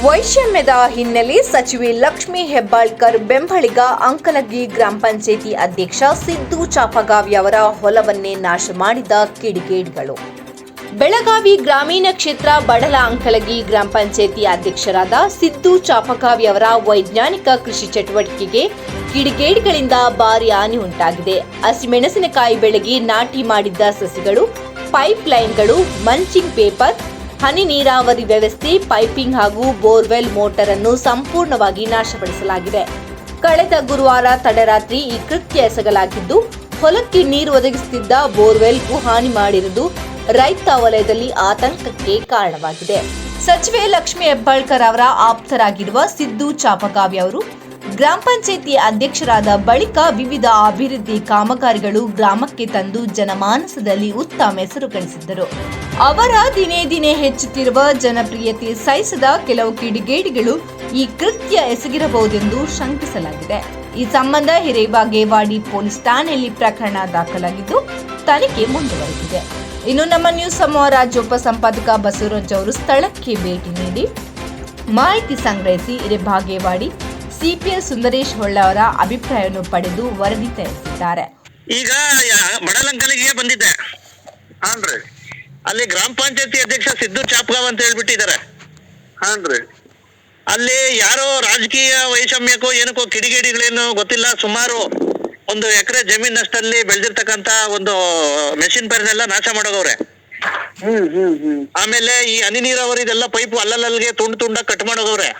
ವೈಷಮ್ಯದ ಹಿನ್ನೆಲೆ ಸಚಿವೆ ಲಕ್ಷ್ಮೀ ಹೆಬ್ಬಾಳ್ಕರ್ ಬೆಂಬಲಿಗ ಅಂಕಲಗಿ ಗ್ರಾಮ ಪಂಚಾಯಿತಿ ಅಧ್ಯಕ್ಷ ಸಿದ್ದು ಚಾಪಗಾವಿ ಅವರ ಹೊಲವನ್ನೇ ನಾಶ ಮಾಡಿದ ಕಿಡಿಗೇಡಿಗಳು. ಬೆಳಗಾವಿ ಗ್ರಾಮೀಣ ಕ್ಷೇತ್ರ ಬಡಲ ಅಂಕಲಗಿ ಗ್ರಾಮ ಪಂಚಾಯಿತಿ ಅಧ್ಯಕ್ಷರಾದ ಸಿದ್ದು ಚಾಪಗಾವಿ ಅವರ ವೈಜ್ಞಾನಿಕ ಕೃಷಿ ಚಟುವಟಿಕೆಗೆ ಕಿಡಿಗೇಡಿಗಳಿಂದ ಭಾರಿ ಹಾನಿ ಉಂಟಾಗಿದೆ. ಹಸಿಮೆಣಸಿನಕಾಯಿ ಬೆಳೆಗೆ ನಾಟಿ ಮಾಡಿದ್ದ ಸಸಿಗಳು, ಪೈಪ್ ಲೈನ್ಗಳು, ಮಂಚಿಂಗ್ ಪೇಪರ್, ಹನಿ ನೀರಾವರಿ ವ್ಯವಸ್ಥೆ, ಪೈಪಿಂಗ್ ಹಾಗೂ ಬೋರ್ವೆಲ್ ಮೋಟಾರ್ ಅನ್ನು ಸಂಪೂರ್ಣವಾಗಿ ನಾಶಪಡಿಸಲಾಗಿದೆ. ಕಳೆದ ಗುರುವಾರ ತಡರಾತ್ರಿ ಈ ಕೃತ್ಯ ಎಸಗಲಾಗಿದ್ದು, ಹೊಲಕ್ಕೆ ನೀರು ಒದಗಿಸುತ್ತಿದ್ದ ಬೋರ್ವೆಲ್ಗೂ ಹಾನಿ ಮಾಡಿರುವುದು ರೈತ ವಲಯದಲ್ಲಿ ಆತಂಕಕ್ಕೆ ಕಾರಣವಾಗಿದೆ. ಸಚಿವೆ ಲಕ್ಷ್ಮೀ ಹೆಬ್ಬಾಳ್ಕರ್ ಅವರ ಆಪ್ತರಾಗಿರುವ ಸಿದ್ದು ಚಾಪಗಾವಿ ಅವರು ಗ್ರಾಮ ಪಂಚಾಯಿತಿ ಅಧ್ಯಕ್ಷರಾದ ಬಳಿಕ ವಿವಿಧ ಅಭಿವೃದ್ಧಿ ಕಾಮಗಾರಿಗಳು ಗ್ರಾಮಕ್ಕೆ ತಂದು ಜನಮಾನಸದಲ್ಲಿ ಉತ್ತಮ ಹೆಸರು ಗಳಿಸಿದ್ದರು. ಅವರ ದಿನೇ ದಿನೇ ಹೆಚ್ಚುತ್ತಿರುವ ಜನಪ್ರಿಯತೆ ಸಹಿಸದ ಕೆಲವು ಕಿಡಿಗೇಡಿಗಳು ಈ ಕೃತ್ಯ ಎಸಗಿರಬಹುದೆಂದು ಶಂಕಿಸಲಾಗಿದೆ. ಈ ಸಂಬಂಧ ಹಿರೇಬಾಗೇವಾಡಿ ಪೊಲೀಸ್ ಠಾಣೆಯಲ್ಲಿ ಪ್ರಕರಣ ದಾಖಲಾಗಿದ್ದು ತನಿಖೆ ಮುಂದುವರೆದಿದೆ. ಇನ್ನು ನಮ್ಮ ನ್ಯೂಸ್ ಸಮೂಹ ರಾಜ್ಯ ಉಪಸಂಪಾದಕ ಬಸವರಾಜ್ ಅವರು ಸ್ಥಳಕ್ಕೆ ಭೇಟಿ ನೀಡಿ ಮಾಹಿತಿ ಸಂಗ್ರಹಿಸಿ ಹಿರೇಬಾಗೇವಾಡಿ ಸಿಪಿಎಸ್ ಸುಂದರೇಶ್ ಹೊಳ್ಳ ಅವರ ಅಭಿಪ್ರಾಯವನ್ನು ಪಡೆದು ವರದಿ ತಯಾರಿಸಿದ್ದಾರೆ. ಈಗ ಬಡಲಂಕಲಿಗೆ ಬಂದಿದ್ದೆ, ಅಲ್ಲಿ ಗ್ರಾಮ ಪಂಚಾಯತಿ ಅಧ್ಯಕ್ಷ ಸಿದ್ದು ಚಾಪಗಾವ್ ಅಂತ ಹೇಳ್ಬಿಟ್ಟಿದ್ದಾರೆ. ಅಲ್ಲಿ ಯಾರೋ ರಾಜಕೀಯ ವೈಷಮ್ಯಕ್ಕೋ ಏನಕ್ಕೋ ಕಿಡಿಗೇಡಿಗಳೇನು ಗೊತ್ತಿಲ್ಲ, ಸುಮಾರು 1 ಎಕರೆ ಜಮೀನಷ್ಟಲ್ಲಿ ಬೆಳೆದಿರ್ತಕ್ಕಂತ ಒಂದು ಮೆಷಿನ್ ಪೈರ್ನೆಲ್ಲ ನಾಶ ಮಾಡೋಗವ್ರೆ. ಆಮೇಲೆ ಈ ಹನಿ ನೀರಾವರಿದೆಲ್ಲ ಪೈಪ್ ಅಲ್ಲಲ್ಲಿಗೆ ತುಂಡ ಕಟ್ ಮಾಡೋಗವ್ರೆ.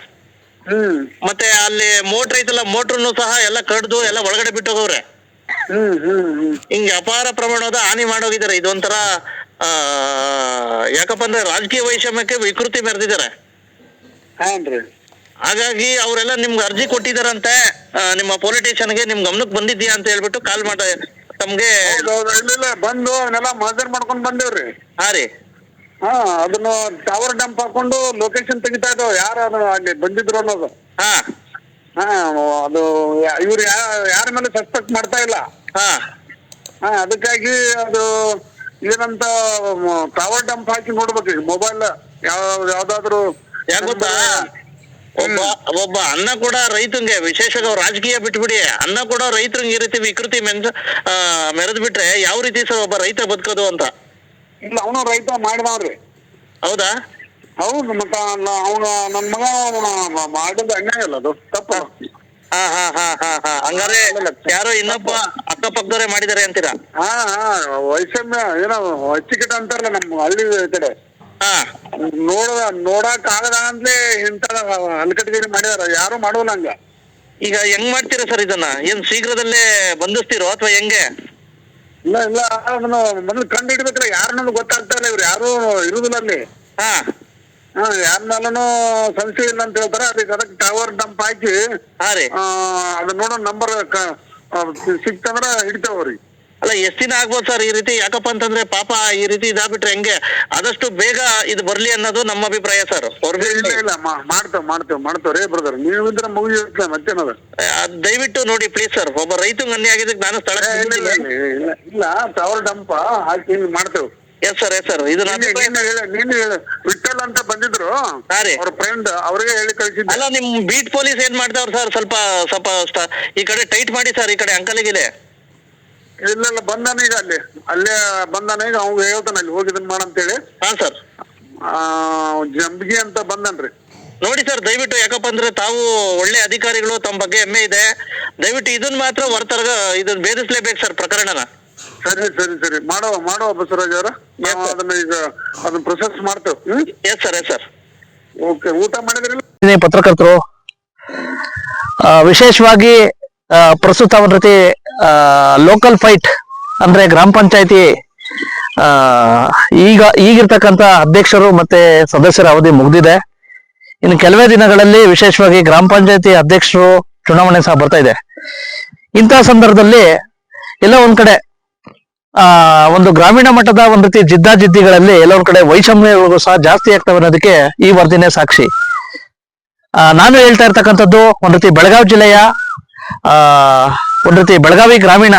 ಮತ್ತೆ ಅಲ್ಲಿ ಮೋಟ್ರ್ ಐತಲ್ಲ, ಮೋಟ್ರನ್ನು ಸಹ ಎಲ್ಲ ಕಡ್ದು ಎಲ್ಲ ಒಳಗಡೆ ಬಿಟ್ಟೋಗವ್ರೆ. ಹಿಂಗೆ ಅಪಾರ ಪ್ರಮಾಣದ ಹಾನಿ ಮಾಡೋಗಿದ್ದಾರೆ. ಇದೊಂಥರ ಯಾಕಪ್ಪ ಅಂದ್ರೆ ರಾಜಕೀಯ ವೈಷಮ್ಯಕ್ಕೆ ವಿಕೃತಿ ಮೆರೆದಿದ್ದಾರೆ. ಹಾಗಾಗಿ ಅವರೆಲ್ಲ ನಿಮ್ಗೆ ಅರ್ಜಿ ಕೊಟ್ಟಿದಾರಂತೆ, ನಿಮ್ಮ ಪೊಲಿಟಿಷಿಯನ್ಗೆ ನಿಮ್ ಗಮನಕ್ಕೆ ಬಂದಿದ್ಯಾ ಅಂತ ಹೇಳ್ಬಿಟ್ಟು ಕಾಲ್ ಮಾಡ ತಮ್ಗೆ ಬಂದು ಅವನ್ನೆಲ್ಲ ಮಾಜರ್ ಮಾಡ್ಕೊಂಡ್ ಬಂದೇವ್ರಿ. ಹಾ ರೀ, ಅದನ್ನ ಟವರ್ ಡಂಪ್ ಹಾಕೊಂಡು ಲೊಕೇಶನ್ ತೆಗಿತಾ ಇದ್ದಾವ ಯಾರು ಅಲ್ಲಿ ಬಂದಿದ್ರು ಅನ್ನೋದು. ಅದು ಇವ್ರು ಯಾರ ಮೇಲೆ ಸಸ್ಪೆಕ್ಟ್ ಮಾಡ್ತಾ ಇಲ್ಲ. ಅದಕ್ಕಾಗಿ ಅದು ಏನಂತ ಟವರ್ ಡಂಪ್ ಹಾಕಿ ನೋಡ್ಬೇಕು. ಈಗ ಮೊಬೈಲ್ ಯಾವ್ದಾದ್ರು ಯಾಕೆ ಗೊತ್ತಾ, ಒಬ್ಬ ಅನ್ನ ಕೂಡ ರೈತಂಗೆ, ವಿಶೇಷವಾಗಿ ರಾಜಕೀಯ ಬಿಟ್ಬಿಡಿ, ಅನ್ನ ಕೂಡ ರೈತರಿಗೆ ಈ ರೀತಿ ವಿಕೃತಿ ಮೆರೆದ್ ಬಿಟ್ರೆ ಯಾವ ರೀತಿ ಸರ್ ಒಬ್ಬ ರೈತ ಬದುಕೋದು ಅಂತ. ಇಲ್ಲ, ಅವನು ರೈತ ಮಾಡಿದವ್ರಿ. ಹೌದಾ? ಹೌದು. ಮತ್ತ ಅವನು ನನ್ ಮಗ ಮಾಡಿದ ಅನ್ಯಾಯ ಅಲ್ಲ, ಅದು ತಪ್ಪು. ಹಂಗಾರೆ ಯಾರೋ ಇನ್ನೊಬ್ಬ ಅಕ್ಕಪಕ್ಕದವರೇ ಮಾಡಿದಾರೆ ಅಂತೀರಾ? ವೈಷಮ್ಯ ಏನೋ ಅಚ್ಚಿಕಟ ಅಂತಾರಲ್ಲ ನಮ್ಮ ಹಳ್ಳಿ ಕಡೆ, ನೋಡಕ್ ಆಗದ ಅಂತಲೇ ಇಂತ ಅಲ್ಕಟ್ಗಿರಿ ಮಾಡಿದಾರ. ಯಾರು ಮಾಡೋಲ್ಲ ಹಂಗ. ಈಗ ಹೆಂಗ್ ಮಾಡ್ತೀರಾ ಸರ್ ಇದನ್ನ? ಏನ್ ಶೀಘ್ರದಲ್ಲೇ ಬಂಧಿಸ್ತೀರೋ ಅಥವಾ ಹೆಂಗೆ? ಇಲ್ಲ ಅದನ್ನು ಮೊದಲು ಕಂಡು ಹಿಡ್ಬೇಕ್ರ. ಯಾರನ್ನೂ ಗೊತ್ತಾಗ್ತಾ ಇಲ್ಲ. ಇವ್ರು ಯಾರು ಇರುದಿಲ್ಲ ಅಲ್ಲಿ. ಯಾರ ಮೇಲೂ ಸಂಶಯ ಇಲ್ಲ ಅಂತ ಹೇಳ್ತಾರ. ಅದಕ್ಕೆ ಟವರ್ ಡಂಪ್ ಹಾಕಿ ಅದನ್ನ ನೋಡೋ ನಂಬರ್ ಸಿಕ್ತಂದ್ರ ಹಿಡಿತಾವ್ರಿ. ಅಲ್ಲ, ಎಷ್ಟ್ ದಿನ ಆಗ್ಬೋದು ಸರ್ ಈ ರೀತಿ? ಯಾಕಪ್ಪ ಅಂತಂದ್ರೆ ಪಾಪ ಈ ರೀತಿ ಇದಾಗ್ಬಿಟ್ರೆ ಹೆಂಗೆ? ಆದಷ್ಟು ಬೇಗ ಇದು ಬರ್ಲಿ ಅನ್ನೋದು ನಮ್ಮ ಅಭಿಪ್ರಾಯ ಸರ್. ಇಲ್ಲ, ಮಾಡ್ತೇವ್ರಿ ಬ್ರದರ್. ನೀವಿದ್ರೆ ಮುಗಿಯುತ್ತೆ ಮತ್ತೇನದ. ದಯವಿಟ್ಟು ನೋಡಿ ಪ್ಲೀಸ್ ಸರ್. ಒಬ್ಬ ರೈತಂಗ್ ಅನ್ಯ ಆಗಿದ್ದಕ್ಕೆ ನಾನು ಸ್ಥಳ ಇಲ್ಲ ಟವರ್ ಡಂಪ್ ಹಾಕಿ ಮಾಡ್ತೇವೆ. Yes sir. ಇದು ನೀನು ವಿಠಲ್ ಅಂತ ಬಂದಿದ್ರು ಅವ್ರ ಫ್ರೆಂಡ್, ಅವ್ರಿಗೆ ಹೇಳಿ ಕಳಿಸಿದ್ದೆ. ಅಲ್ಲ, ನಿಮ್ ಬೀಟ್ ಪೊಲೀಸ್ ಏನ್ ಮಾಡ್ತಾವ್ರ ಸರ್? ಸ್ವಲ್ಪ ಈ ಕಡೆ ಟೈಟ್ ಮಾಡಿ ಸರ್, ಈ ಕಡೆ ಅಂಕಲಿಗಿದೆ. ಇಲ್ಲ ಬಂದಾನ ಈಗ ಅಲ್ಲೇ ಬಂದಾನ. ಈಗ ಅವ್ಗ ಹೇಳ್ತಾನ ಅಲ್ಲಿ ಹೋಗಿದನ್ ಮಾಡಂತೇಳಿ. ಸರ್, ಜಂಬಗಿ ಅಂತ ಬಂದನ್ರಿ. ನೋಡಿ ಸರ್ ದಯವಿಟ್ಟು, ಯಾಕಪ್ಪ ಅಂದ್ರೆ ತಾವು ಒಳ್ಳೆ ಅಧಿಕಾರಿಗಳು, ತಮ್ಮ ಬಗ್ಗೆ ಹೆಮ್ಮೆ ಇದೆ. ದಯವಿಟ್ಟು ಇದನ್ನ ಮಾತ್ರ ಇದನ್ನ ಭೇದಿಸ್ಲೇಬೇಕು ಸರ್ ಪ್ರಕರಣನ. ಸರಿ ಮಾಡುವ ಬಸವರಾಜ್ ಅವರ. ಅದನ್ನ ಈಗ ಅದನ್ನ ಪ್ರೊಸೆಸ್ ಮಾಡ್ತೇವೆ. Yes sir. ಓಕೆ, ಊಟ ಮಾಡಿದ್ರಿ? ಪತ್ರಕರ್ತರು ವಿಶೇಷವಾಗಿ ಪ್ರಸ್ತುತ ಒಂದ್ ರೀತಿ ಲೋಕಲ್ ಫೈಟ್ ಅಂದ್ರೆ ಗ್ರಾಮ ಪಂಚಾಯತಿ ಈಗಿರ್ತಕ್ಕಂಥ ಅಧ್ಯಕ್ಷರು ಮತ್ತೆ ಸದಸ್ಯರ ಅವಧಿ ಮುಗ್ದಿದೆ. ಇನ್ನು ಕೆಲವೇ ದಿನಗಳಲ್ಲಿ ವಿಶೇಷವಾಗಿ ಗ್ರಾಮ ಪಂಚಾಯತಿ ಅಧ್ಯಕ್ಷರು ಚುನಾವಣೆ ಸಹ ಬರ್ತಾ ಇದೆ. ಇಂತಹ ಸಂದರ್ಭದಲ್ಲಿ ಎಲ್ಲ ಒಂದ್ ಕಡೆ ಒಂದು ಗ್ರಾಮೀಣ ಮಟ್ಟದ ಒಂದ್ ರೀತಿ ಜಿದ್ದಾಜಿದ್ದಿಗಳಲ್ಲಿ ಎಲ್ಲ ಒಂದ್ ಕಡೆ ವೈಷಮ್ಯಗಳು ಸಹ ಜಾಸ್ತಿ ಆಗ್ತವೆ ಅನ್ನೋದಕ್ಕೆ ಈ ವರದಿನೇ ಸಾಕ್ಷಿ. ನಾನು ಹೇಳ್ತಾ ಇರ್ತಕ್ಕಂಥದ್ದು ಒಂದ್ ರೀತಿ ಬೆಳಗಾವಿ ಜಿಲ್ಲೆಯ ಒಂದ್ ರೀತಿ ಬೆಳಗಾವಿ ಗ್ರಾಮೀಣ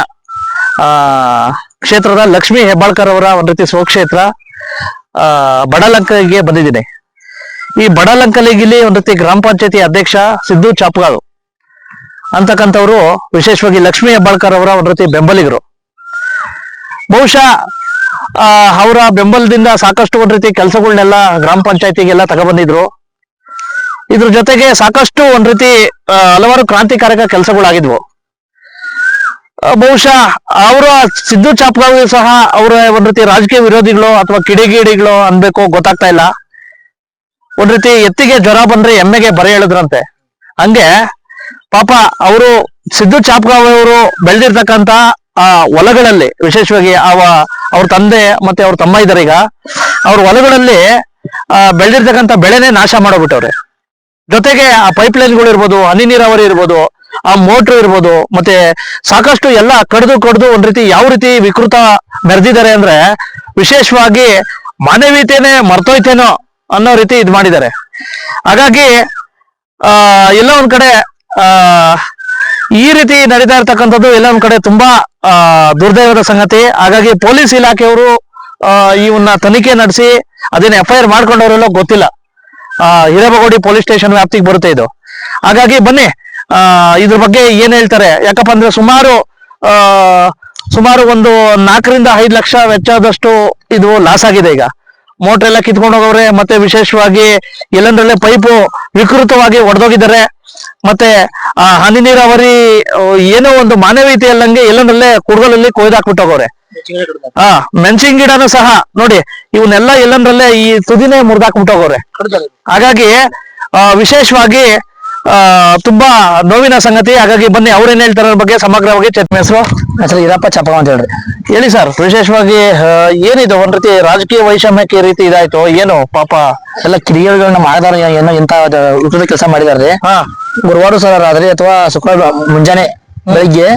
ಕ್ಷೇತ್ರದ ಲಕ್ಷ್ಮೀ ಹೆಬ್ಬಾಳ್ಕರ್ ಅವರ ಒಂದ್ ರೀತಿ ಸ್ವಕ್ಷೇತ್ರ ಬಡಲಂಕಗೆ ಬಂದಿದ್ದೀನಿ. ಈ ಬಡಲಂಕಲಿಗಿಲಿ ಒಂದ್ ರೀತಿ ಗ್ರಾಮ ಪಂಚಾಯತಿ ಅಧ್ಯಕ್ಷ ಸಿದ್ದು ಚಾಪ್ಗಾವ್ ಅಂತಕ್ಕಂಥವ್ರು ವಿಶೇಷವಾಗಿ ಲಕ್ಷ್ಮೀ ಹೆಬ್ಬಾಳ್ಕರ್ ಅವರ ಒಂದ್ ರೀತಿ ಬೆಂಬಲಿಗರು. ಬಹುಶಃ ಅವರ ಬೆಂಬಲದಿಂದ ಸಾಕಷ್ಟು ಒಂದ್ ರೀತಿ ಕೆಲಸಗಳನ್ನೆಲ್ಲ ಗ್ರಾಮ ಪಂಚಾಯತಿಗೆಲ್ಲ ತಗೊಬಂದಿದ್ರು. ಇದ್ರ ಜೊತೆಗೆ ಸಾಕಷ್ಟು ಒಂದ್ ರೀತಿ ಹಲವಾರು ಕ್ರಾಂತಿಕಾರಕ ಕೆಲಸಗಳಾಗಿದ್ವು. ಬಹುಶಃ ಅವರ ಸಿದ್ದು ಚಾಪ್ಗಾವ್ ಸಹ ಅವರ ಒಂದ್ ರೀತಿ ರಾಜಕೀಯ ವಿರೋಧಿಗಳು ಅಥವಾ ಕಿಡಿಗೇಡಿಗಳು ಅನ್ಬೇಕು ಗೊತ್ತಾಗ್ತಾ ಇಲ್ಲ. ಒಂದ್ ರೀತಿ ಎತ್ತಿಗೆ ಜ್ವರ ಬಂದ್ರೆ ಎಮ್ಮೆಗೆ ಬರೆ ಹೇಳಿದ್ರಂತೆ. ಹಂಗೆ ಪಾಪ ಅವರು ಸಿದ್ದು ಚಾಪ್ಗಾವ್ ಅವರು ಬೆಳೆದಿರ್ತಕ್ಕಂತ ಹೊಲಗಳಲ್ಲಿ ವಿಶೇಷವಾಗಿ ಅವ್ರ ತಂದೆ ಮತ್ತೆ ಅವ್ರ ತಮ್ಮ ಇದಾರೆ. ಈಗ ಅವ್ರ ಹೊಲಗಳಲ್ಲಿ ಬೆಳೆದಿರ್ತಕ್ಕಂಥ ಬೆಳೆನೇ ನಾಶ ಮಾಡೋಗ್ಬಿಟ್ಟವ್ರೆ. ಜೊತೆಗೆ ಆ ಪೈಪ್ ಲೈನ್ಗಳು ಇರ್ಬೋದು, ಹನಿ ನೀರಾವರಿ ಇರ್ಬೋದು, ಆ ಮೋಟ್ರ್ ಇರ್ಬೋದು, ಮತ್ತೆ ಸಾಕಷ್ಟು ಎಲ್ಲ ಕಡ್ದು ಒಂದ್ ರೀತಿ ಯಾವ ರೀತಿ ವಿಕೃತ ಮೆರೆದಿದ್ದಾರೆ ಅಂದ್ರೆ ವಿಶೇಷವಾಗಿ ಮಾನವೀಯತೆನೆ ಮರ್ತೋಯ್ತೇನೋ ಅನ್ನೋ ರೀತಿ ಇದ್ ಮಾಡಿದ್ದಾರೆ. ಹಾಗಾಗಿ ಎಲ್ಲ ಒಂದ್ ಕಡೆ ಈ ರೀತಿ ನಡೀತಾ ಇರ್ತಕ್ಕಂಥದ್ದು ಎಲ್ಲ ಒಂದ್ ಕಡೆ ತುಂಬಾ ದುರ್ದೈವದ ಸಂಗತಿ. ಹಾಗಾಗಿ ಪೊಲೀಸ್ ಇಲಾಖೆಯವರು ಇವನ್ನ ತನಿಖೆ ನಡೆಸಿ ಅದೇನು FIR ಮಾಡ್ಕೊಂಡವರೆಲ್ಲ ಗೊತ್ತಿಲ್ಲ. ಹಿರೇಬಗೋಡಿ ಪೊಲೀಸ್ ಸ್ಟೇಷನ್ ವ್ಯಾಪ್ತಿಗೆ ಬರುತ್ತೆ ಇದು. ಹಾಗಾಗಿ ಬನ್ನಿ ಇದ್ರ ಬಗ್ಗೆ ಏನ್ ಹೇಳ್ತಾರೆ. ಯಾಕಪ್ಪ ಅಂದ್ರೆ ಸುಮಾರು ಒಂದು 4 ರಿಂದ 5 ಲಕ್ಷ ವೆಚ್ಚದಷ್ಟು ಇದು ಲಾಸ್ ಆಗಿದೆ. ಈಗ ಮೋಟರ್ ಎಲ್ಲ ಕಿತ್ಕೊಂಡು ಹೋಗವ್ರೆ. ಮತ್ತೆ ವಿಶೇಷವಾಗಿ ಎಲ್ಲಂದ್ರಲ್ಲೇ ಪೈಪು ವಿಕೃತವಾಗಿ ಒಡೆದೋಗಿದ್ದಾರೆ. ಮತ್ತೆ ಹನಿ ನೀರಾವರಿ ಏನೋ ಒಂದು ಮಾನವೀಯತೆಯಲ್ಲಂಗೆ ಎಲ್ಲಂದ್ರಲ್ಲೇ ಕುಡ್ಗಲಲ್ಲಿ ಕೊಯ್ದಾಕ್ಬಿಟ್ಟೋಗವ್ರೆ. ಮೆಣಸಿನ ಗಿಡನೂ ಸಹ ನೋಡಿ ಇವನ್ನೆಲ್ಲ ಎಲ್ಲಂದ್ರಲ್ಲೇ ಈ ತುದಿನೇ ಮುರಿದಾಕ್ಬಿಟ್ಟೋಗವ್ರೆ. ಹಾಗಾಗಿ ವಿಶೇಷವಾಗಿ ತುಂಬಾ ನೋವಿನ ಸಂಗತಿ. ಹಾಗಾಗಿ ಬನ್ನಿ ಅವ್ರೇನ್ ಹೇಳ್ತಾರೆ ಅದ್ರ ಬಗ್ಗೆ ಸಮಗ್ರವಾಗಿ ಚರ್ಚೆ. ಹೆಸರು ಈರಪ್ಪ ಚಾಪಗಾವ್ ಅಂತ ಹೇಳ್ರಿ. ಹೇಳಿ ಸರ್, ವಿಶೇಷವಾಗಿ ಏನಿದು ಒಂದ್ ರೀತಿ ರಾಜಕೀಯ ವೈಷಮ್ಯಕ್ಕೆ ಈ ರೀತಿ ಇದಾಯ್ತು ಏನು? ಪಾಪ ಎಲ್ಲ ಕಿಡಿಗೇಡಿಗಳನ್ನ ಮಾಡಿದಾರೆ, ಏನೋ ಇಂತ ವಿಕೃತ ಕೆಲಸ ಮಾಡಿದಾರೆ. ಗುರುವಾರ ಸರ್ ಆದ್ರೆ ಅಥವಾ ಶುಕ್ರವಾರ ಮುಂಜಾನೆ ಬೆಳಿಗ್ಗೆ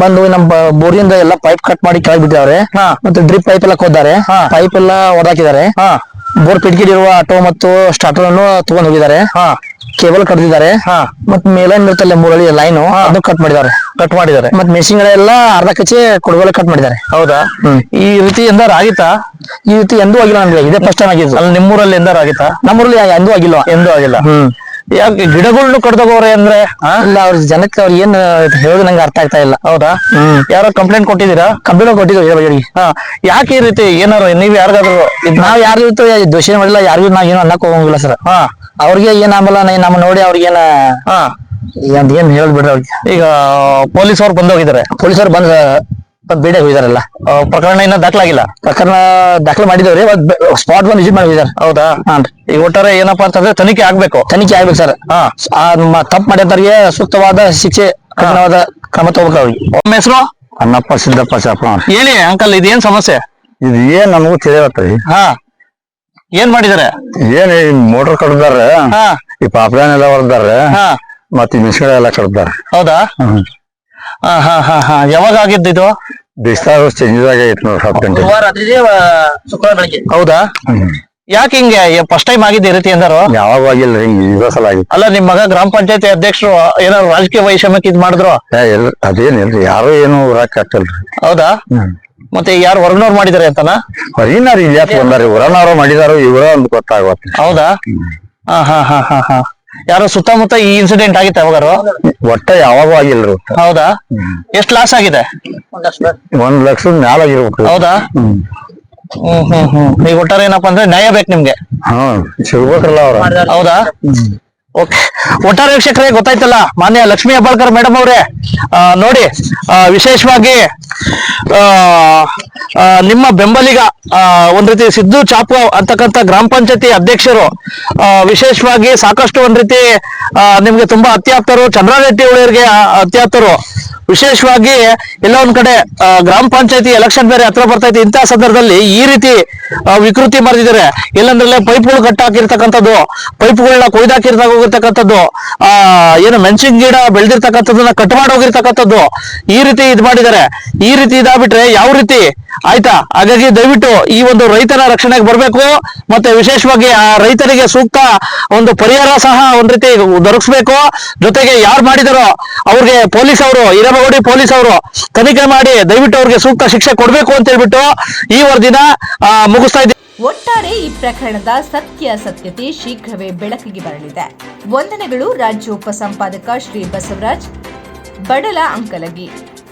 ಬಂದು ನಮ್ಮ ಬೋರಿಂದ ಎಲ್ಲ ಪೈಪ್ ಕಟ್ ಮಾಡಿ ಕೆಳಗೆ ಬಿಟ್ಟಿದ್ದಾರೆ. ಮತ್ತೆ ಡ್ರಿಪ್ ಪೈಪ್ ಎಲ್ಲ ಕೊದ್ದಾರೆ, ಪೈಪ್ ಎಲ್ಲ ಹೊಡೆದಾಕಿದ್ದಾರೆ. ಬೋರ್ ಪಿಟ್ಕಿಡಿರುವ ಆಟೋ ಮತ್ತು ಸ್ಟಾರ್ಟರ್ ಅನ್ನು ತಗೊಂಡ್ ಹೋಗಿದ್ದಾರೆ. ಕೇಬಲ್ ಕಟ್ತಿದ್ದಾರೆ. ಮತ್ ಮೇಲೈನ್ ಇರ್ತಲ್ಲ ಮೂರಳಿ ಲೈನ್ ಅದನ್ನು ಕಟ್ ಮಾಡಿದ್ದಾರೆ. ಮತ್ ಮೆಷಿನ್ಗಳೆಲ್ಲ ಅರ್ಧ ಕಚ್ಚಿ ಕೊಡಗೋಲೆ ಕಟ್ ಮಾಡಿದ್ದಾರೆ. ಹೌದಾ? ಈ ರೀತಿ ಎಂದಾರು ಆಗಿತ್ತಾ? ಈ ರೀತಿ ಎಂದೂ ಆಗಿಲ್ಲ ನಮ್ಗೆ, ಇದೇ ಫಸ್ಟ್ ಟೈಮ್ ಆಗಿದ್ದು. ಅಲ್ಲಿ ನಿಮ್ಮೂರಲ್ಲಿ ಎಂದಾರು ಆಗಿತ್ತಾ? ನಮ್ಮೂರಲ್ಲಿ ಎಂದೂ ಆಗಿಲ್ಲ. ಯಾಕೆ ಗಿಡಗಳ್ನು ಕಡ್ದೋಗವ್ರೆ ಅಂದ್ರೆ? ಇಲ್ಲ, ಅವ್ರ ಜನಕ್ಕೆ ಅವ್ರು ಏನ್ ಹೇಳೋದು ನಂಗೆ ಅರ್ಥ ಆಗ್ತಾ ಇಲ್ಲ. ಹೌದಾ? ಯಾರೋ ಕಂಪ್ಲೇಂಟ್ ಕೊಟ್ಟಿದ್ದೀರಾ? ಕಂಪ್ಲೇಂಟ್ ಕೊಟ್ಟಿದ್ದೀವಿ. ಯಾಕೆ ಈ ರೀತಿ ಏನಾರು ನೀವ್ ಯಾರಿಗಾದ್ರು? ನಾವ್ ಯಾರು ದೋಷ ಮಾಡಿಲ್ಲ, ಯಾರಿಗೂ ನಾವ್ ಏನು ಅನ್ನಕ್ ಹೋಗಂಗಿಲ್ಲ ಸರ್. ಅವ್ರಿಗೆ ಏನ್ ಆಮಲ್ಲ ನಮ್ಮ ನೋಡಿ ಅವ್ರಿಗೇನ ಏನ್ ಹೇಳದ್ ಬಿಡ್ರಿ ಅವ್ರಿಗೆ. ಈಗ ಪೊಲೀಸ್ ಅವ್ರು ಬಂದೋಗಿದ್ದಾರೆ. ಪೊಲೀಸರು ಬೇಡ ಹೋಗಿದಾರಲ್ಲ. ಪ್ರಕರಣ ಇನ್ನ ದಾಖಲಾಗಿಲ್ಲ. ಪ್ರಕರಣ ದಾಖಲೆ ಮಾಡಿದವ್ರಿ, ಸ್ಪಾಟ್ ಬಂದು ವಿಸಿಟ್ ಮಾಡಿ ಹೋಗಿದಾರೆ. ಹೌದಾ? ಈಗ ಒಟ್ಟಾರೆ ಏನಪ್ಪಾ ಅಂತಂದ್ರೆ ತನಿಖೆ ಆಗ್ಬೇಕು ಸರ್. ತಪ್ಪು ಮಾಡಿದವ್ರಿಗೆ ಸೂಕ್ತವಾದ ಶಿಕ್ಷೆ, ಕಠಿಣವಾದ ಕ್ರಮ ತಗೋಬೇಕು ಅವ್ರಿಗೆ. ಒಮ್ಮ ಹೆಸರು? ಅನ್ನಪ್ಪ ಸಿದ್ದಪ್ಪ ಚಾಪ. ಹೇಳಿ ಅಂಕಲ್, ಇದೇನ್ ಸಮಸ್ಯೆ? ಇದು ಏನ್ ನಮಗೂ ತಿಳಿಯತ್ರಿ. ಏನ್ ಮಾಡಿದಾರೆ? ಏನ್ ಈ ಮೋಟರ್ ಕಡ್ದಾರ, ಈ ಪಾಪ್ಲೈನ್ ಎಲ್ಲ ಹೊರದಾರ, ಮತ್ ಈ ಮಿಷನ್ ಎಲ್ಲ ಕಡ್ದಾರ. ಹೌದಾ? ಯಾವಾಗ ಆಗಿದ್ದು? ಬಿಸ್ತಾರ ಚೇಂಜ್ ಆಗೈತಿ ನೋಡಿ 10 ಗಂಟೆ. ಶುಕ್ರವಾರ ಬೆಳಿಗ್ಗೆ. ಹೌದಾ? ಯಾಕೆ ಹಿಂಗೆ ಫಸ್ಟ್ ಟೈಮ್ ಆಗಿದ್ದ ಈ ರೀತಿ ಅಂದಾರು? ಯಾವಾಗ ಆಗಿಲ್ಲ, ಹಿಂಗ್ ಇದೇ ಸಲ ಆಗಿತ್ತು. ಅಲ್ಲ, ನಿಮ್ ಮಗ ಗ್ರಾಮ ಪಂಚಾಯತಿ ಅಧ್ಯಕ್ಷರು ಏನಾದ್ರು ರಾಜಕೀಯ ವೈಷಮ್ಯಕ್ಕೆ ಇದ್ ಮಾಡಿದ್ರು? ಅದೇನಿಲ್ರಿ, ಯಾರು ಏನು ಊರಾಕ್ ಹಾಕಲ್ರಿ. ಹೌದಾ? ಮತ್ತೆ ಯಾರು ಹೊರಗಿನವ್ರು ಮಾಡಿದಾರೆ ಅಂತನಾ? ಹೊರಗಿನಾರ ಇಲ್ಲಿ ಯಾಕೆ ಬಂದಾರಿ, ಊರನವ್ರು ಮಾಡಿದಾರು, ಇವರ ಒಂದು ಗೊತ್ತಾಗತ್ತೆ. ಹೌದಾ? ಯಾರೋ ಸುತ್ತಮುತ್ತ ಈ ಇನ್ಸಿಡೆಂಟ್ ಆಗಿತ್ತು ಯಾವಾಗಾರು? ಒಟ್ಟ ಯಾವಾಗೂ ಆಗಿಲ್ರಿ. ಹೌದಾ? ಎಷ್ಟು ಲಾಸ್ ಆಗಿದೆ? 1 ಲಕ್ಷದ ಮ್ಯಾಲ ಆಗಿರ್ಬೇಕು. ಹೌದಾ? ಈಗ ಒಟ್ಟಾರೆ ಏನಪ್ಪಾ ಅಂದ್ರೆ ನ್ಯಾಯ ಬೇಕು ನಿಮ್ಗೆ. ಸಿಗ್ಬೇಕ್ರಲ್ಲ ಅವ್ರ. ಹೌದಾ? ಓಕೆ. ಒಟ್ಟಾರೆ ವೀಕ್ಷಕರೇ, ಗೊತ್ತಾಯ್ತಲ್ಲ ಮಾನ್ಯ ಲಕ್ಷ್ಮೀ ಹೆಬ್ಬಾಳ್ಕರ್ ಮೇಡಮ್ ಅವರೇ, ನೋಡಿ ವಿಶೇಷವಾಗಿ ನಿಮ್ಮ ಬೆಂಬಲಿಗ ಒಂದ್ ರೀತಿ ಸಿದ್ದು ಚಾಪ್ಗಾವ್ ಅಂತಕ್ಕಂಥ ಗ್ರಾಮ ಪಂಚಾಯತಿ ಅಧ್ಯಕ್ಷರು ವಿಶೇಷವಾಗಿ ಸಾಕಷ್ಟು ಒಂದ್ ರೀತಿ ನಿಮ್ಗೆ ತುಂಬಾ ಅತ್ಯಾಪ್ತರು, ಚಂದ್ರಾರೆಡ್ಡಿ ಅವರಿಗೆ ಅತ್ಯಾಪ್ತರು. ವಿಶೇಷವಾಗಿ ಎಲ್ಲ ಒಂದ್ ಕಡೆ ಗ್ರಾಮ ಪಂಚಾಯತಿ ಎಲೆಕ್ಷನ್ ಬೇರೆ ಹತ್ರ ಬರ್ತೈತಿ. ಇಂತಹ ಸಂದರ್ಭದಲ್ಲಿ ಈ ರೀತಿ ವಿಕೃತಿ ಮರೆದಿದ್ದಾರೆ. ಎಲ್ಲಂದ್ರಲ್ಲೇ ಪೈಪ್ಗಳು ಕಟ್ಟಾಕಿರ್ತಕ್ಕಂಥದ್ದು, ಪೈಪ್ಗಳನ್ನ ಕೊಯ್ದಾಕಿರ್ತಕ್ಕಂಥದ್ದು, ಏನು ಮೆಣಸಿನ ಗಿಡ ಬೆಳೆದಿರ್ತಕ್ಕಂಥದ್ದನ್ನ ಕಟ್ ಮಾಡಿ ಹೋಗಿರ್ತಕ್ಕಂಥದ್ದು, ಈ ರೀತಿ ಇದ್ ಮಾಡಿದ್ದಾರೆ. ಈ ರೀತಿ ಇದಾಗ್ಬಿಟ್ರೆ ಯಾವ ರೀತಿ ಆಯ್ತಾ? ಹಾಗಾಗಿ ದಯವಿಟ್ಟು ಈ ಒಂದು ರೈತರ ರಕ್ಷಣೆಗೆ ಬರ್ಬೇಕು. ಮತ್ತೆ ವಿಶೇಷವಾಗಿ ಆ ರೈತರಿಗೆ ಸೂಕ್ತ ಒಂದು ಪರಿಹಾರ ಸಹ ಒಂದ್ ರೀತಿ ದೊರಕಿಸ್ಬೇಕು. ಜೊತೆಗೆ ಯಾರು ಮಾಡಿದಾರೋ ಅವ್ರಿಗೆ ಪೊಲೀಸ್ ಅವರು, ಹಿರೇಬಗೋಡಿ ಪೊಲೀಸ್ ಅವರು ತನಿಖೆ ಮಾಡಿ ದಯವಿಟ್ಟು ಅವ್ರಿಗೆ ಸೂಕ್ತ ಶಿಕ್ಷೆ ಕೊಡ್ಬೇಕು ಅಂತ ಹೇಳ್ಬಿಟ್ಟು ಈ ವರದಿನ ಮುಗಿಸ್ತಾ ಇದ್ದೀವಿ. ಒಟ್ಟಾರೆ ಈ ಪ್ರಕರಣದ ಸತ್ಯಾಸತ್ಯತೆ ಶೀಘ್ರವೇ ಬೆಳಕಿಗೆ ಬರಲಿದೆ. ವಂದನೆಗಳು. ರಾಜ್ಯ ಉಪಸಂಪಾದಕ ಶ್ರೀ ಬಸವರಾಜ್, ಬಡಲ, ಅಂಕಲಗಿ.